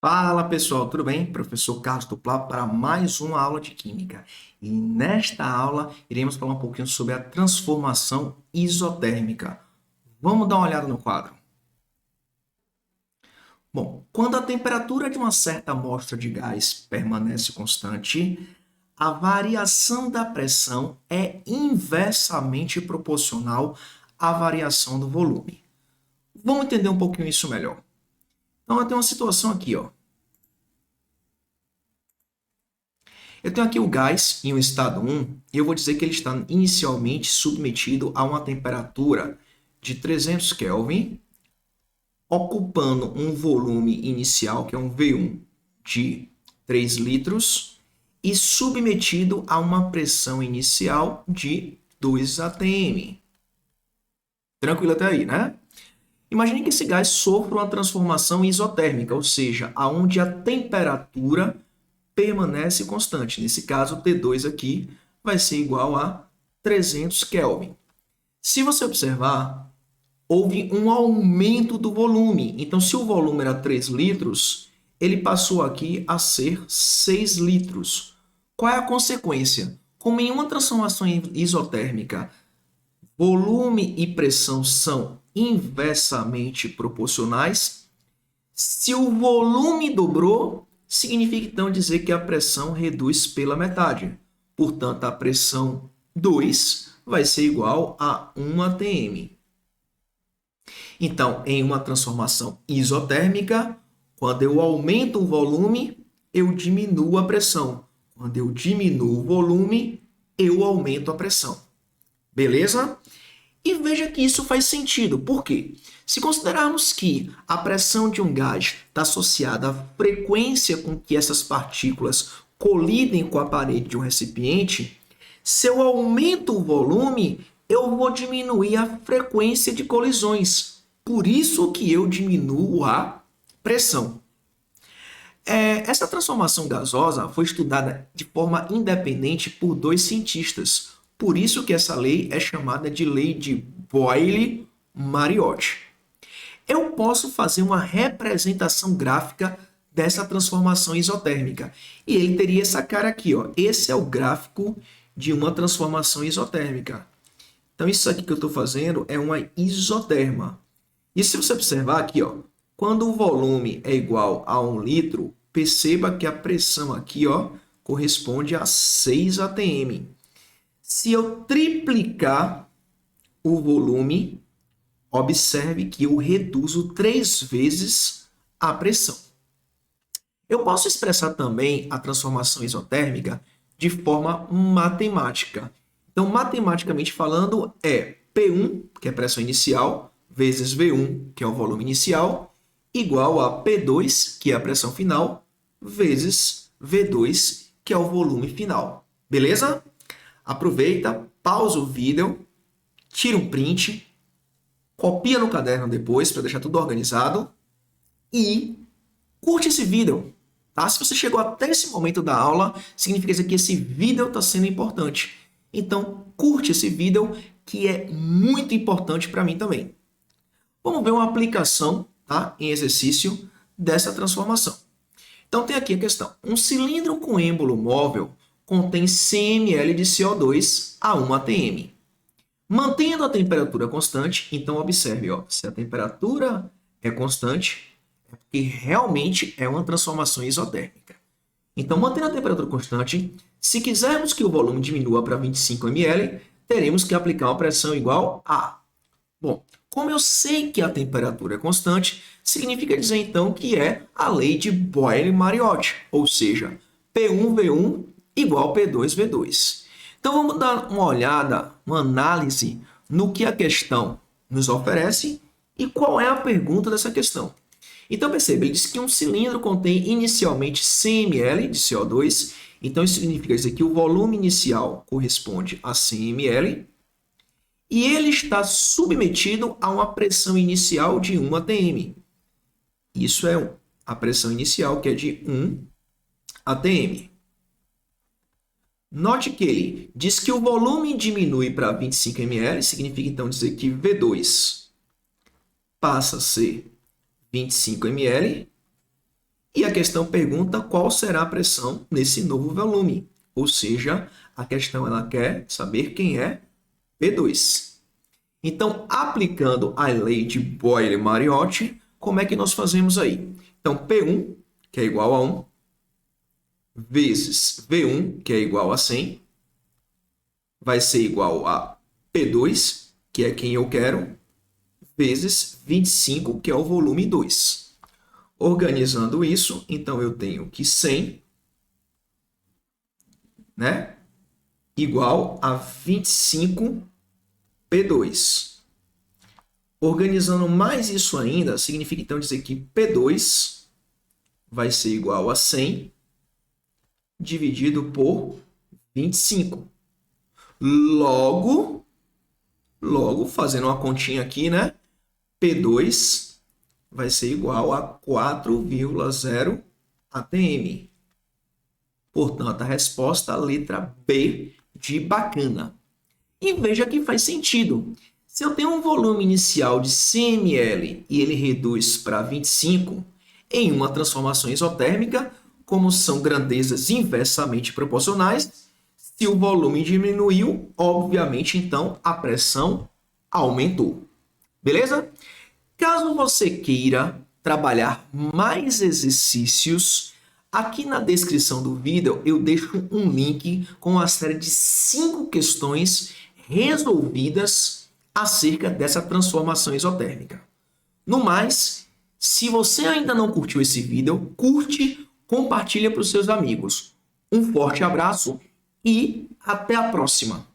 Fala pessoal, tudo bem? Professor Carlos Duplá para mais uma aula de Química. E nesta aula iremos falar um pouquinho sobre a transformação isotérmica. Vamos dar uma olhada no quadro. Bom, quando a temperatura de uma certa amostra de gás permanece constante, a variação da pressão é inversamente proporcional à variação do volume. Vamos entender um pouquinho isso melhor. Então, eu tenho uma situação aqui, ó. Eu tenho aqui o gás em um estado 1 e eu vou dizer que ele está inicialmente submetido a uma temperatura de 300 Kelvin, ocupando um volume inicial, que é um V1, de 3 litros, e submetido a uma pressão inicial de 2 atm. Tranquilo até aí, né? Imagine que esse gás sofra uma transformação isotérmica, ou seja, aonde a temperatura permanece constante. Nesse caso, T2 aqui vai ser igual a 300 Kelvin. Se você observar, houve um aumento do volume. Então, se o volume era 3 litros, ele passou aqui a ser 6 litros. Qual é a consequência? Como em uma transformação isotérmica, volume e pressão são inversamente proporcionais, se o volume dobrou, significa então dizer que a pressão reduz pela metade. Portanto, a pressão 2 vai ser igual a 1 atm. Então, em uma transformação isotérmica, quando eu aumento o volume, eu diminuo a pressão. Quando eu diminuo o volume, eu aumento a pressão. Beleza? E veja que isso faz sentido. Por quê? Se considerarmos que a pressão de um gás está associada à frequência com que essas partículas colidem com a parede de um recipiente, se eu aumento o volume, eu vou diminuir a frequência de colisões. Por isso que eu diminuo a pressão. Essa transformação gasosa foi estudada de forma independente por dois cientistas. Por isso que essa lei é chamada de lei de Boyle-Mariotte. Eu posso fazer uma representação gráfica dessa transformação isotérmica. E ele teria essa cara aqui, ó. Esse é o gráfico de uma transformação isotérmica. Então, isso aqui que eu estou fazendo é uma isoterma. E se você observar aqui, ó, quando o volume é igual a 1 litro, perceba que a pressão aqui, ó, corresponde a 6 atm. Se eu triplicar o volume, observe que eu reduzo 3 vezes a pressão. Eu posso expressar também a transformação isotérmica de forma matemática. Então, matematicamente falando, é P1, que é a pressão inicial, vezes V1, que é o volume inicial, igual a P2, que é a pressão final, vezes V2, que é o volume final. Beleza? Aproveita, pausa o vídeo, tira um print, copia no caderno depois para deixar tudo organizado e curte esse vídeo. Tá? Se você chegou até esse momento da aula, significa que esse vídeo está sendo importante. Então, curte esse vídeo que é muito importante para mim também. Vamos ver uma aplicação, tá, em exercício dessa transformação. Então, tem aqui a questão. Um cilindro com êmbolo móvel contém 100 ml de CO2 a 1 atm. Mantendo a temperatura constante, então observe, ó, se a temperatura é constante, é porque realmente é uma transformação isotérmica. Então, mantendo a temperatura constante, se quisermos que o volume diminua para 25 ml, teremos que aplicar uma pressão igual a... Bom, como eu sei que a temperatura é constante, significa dizer então que é a lei de Boyle-Mariotte, ou seja, P1V1 igual P2V2. Então vamos dar uma olhada, uma análise no que a questão nos oferece e qual é a pergunta dessa questão. Então perceba, ele diz que um cilindro contém inicialmente 100 ml de CO2, então isso significa dizer que o volume inicial corresponde a 100 ml e ele está submetido a uma pressão inicial de 1 atm. Isso é a pressão inicial, que é de 1 atm. Note que ele diz que o volume diminui para 25 ml, significa então dizer que V2 passa a ser 25 ml, E a questão pergunta qual será a pressão nesse novo volume. Ou seja, a questão ela quer saber quem é P2. Então, aplicando a lei de Boyle-Mariotti, como é que nós fazemos aí? Então, P1, que é igual a 1, vezes V1, que é igual a 100, vai ser igual a P2, que é quem eu quero, vezes 25, que é o volume 2. Organizando isso, então eu tenho que 100, né, igual a 25 P2. Organizando mais isso ainda, significa então dizer que P2 vai ser igual a 100 dividido por 25. Logo, fazendo uma continha aqui, né? P2 vai ser igual a 4,0 atm. Portanto, a resposta é a letra B de bacana. E veja que faz sentido. Se eu tenho um volume inicial de 100 ml e ele reduz para 25, em uma transformação isotérmica, como são grandezas inversamente proporcionais, se o volume diminuiu, obviamente, então, a pressão aumentou. Beleza? Caso você queira trabalhar mais exercícios, aqui na descrição do vídeo eu deixo um link com uma série de 5 questões resolvidas acerca dessa transformação isotérmica. No mais, se você ainda não curtiu esse vídeo, curte, compartilha para os seus amigos. Um forte abraço e até a próxima!